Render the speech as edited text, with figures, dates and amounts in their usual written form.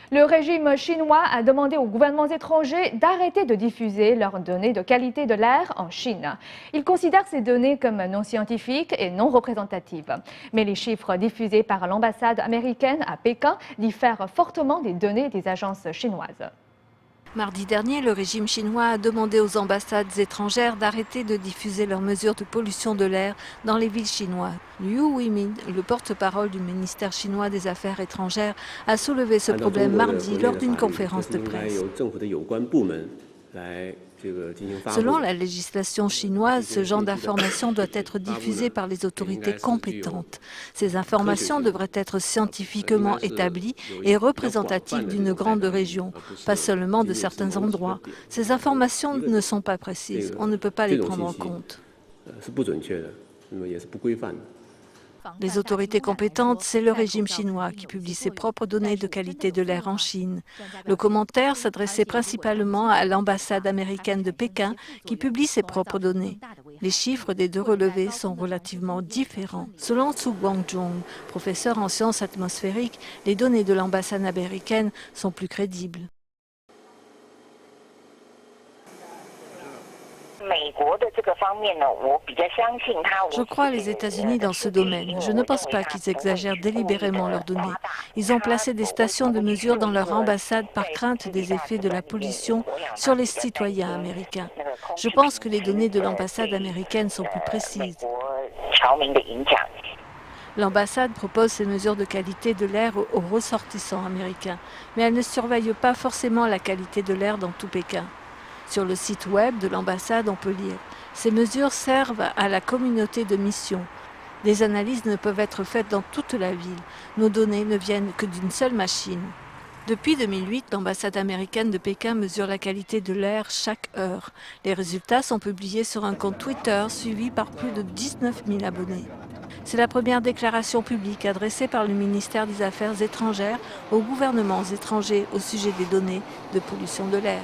Le régime chinois a demandé aux gouvernements étrangers d'arrêter de diffuser leurs données de qualité de l'air en Chine. Il considère ces données comme non scientifiques et non représentatives. Mais les chiffres diffusés par l'ambassade américaine à Pékin diffèrent fortement des données des agences chinoises. Mardi dernier, le régime chinois a demandé aux ambassades étrangères d'arrêter de diffuser leurs mesures de pollution de l'air dans les villes chinoises. Liu Weimin, le porte-parole du ministère chinois des Affaires étrangères, a soulevé ce problème mardi lors d'une conférence de presse. Selon la législation chinoise, ce genre d'informations doit être diffusé par les autorités compétentes. Ces informations devraient être scientifiquement établies et représentatives d'une grande région, pas seulement de certains endroits. Ces informations ne sont pas précises, on ne peut pas les prendre en compte. Les autorités compétentes, c'est le régime chinois qui publie ses propres données de qualité de l'air en Chine. Le commentaire s'adressait principalement à l'ambassade américaine de Pékin qui publie ses propres données. Les chiffres des deux relevés sont relativement différents. Selon Su Guangzhong, professeur en sciences atmosphériques, les données de l'ambassade américaine sont plus crédibles. Je crois les États-Unis dans ce domaine. Je ne pense pas qu'ils exagèrent délibérément leurs données. Ils ont placé des stations de mesure dans leur ambassade par crainte des effets de la pollution sur les citoyens américains. Je pense que les données de l'ambassade américaine sont plus précises. L'ambassade propose ces mesures de qualité de l'air aux ressortissants américains, mais elle ne surveille pas forcément la qualité de l'air dans tout Pékin. Sur le site web de l'ambassade, on peut lire « Ces mesures servent à la communauté de mission. Des analyses ne peuvent être faites dans toute la ville. Nos données ne viennent que d'une seule machine. » Depuis 2008, l'ambassade américaine de Pékin mesure la qualité de l'air chaque heure. Les résultats sont publiés sur un compte Twitter suivi par plus de 19 000 abonnés. C'est la première déclaration publique adressée par le ministère des Affaires étrangères aux gouvernements étrangers au sujet des données de pollution de l'air.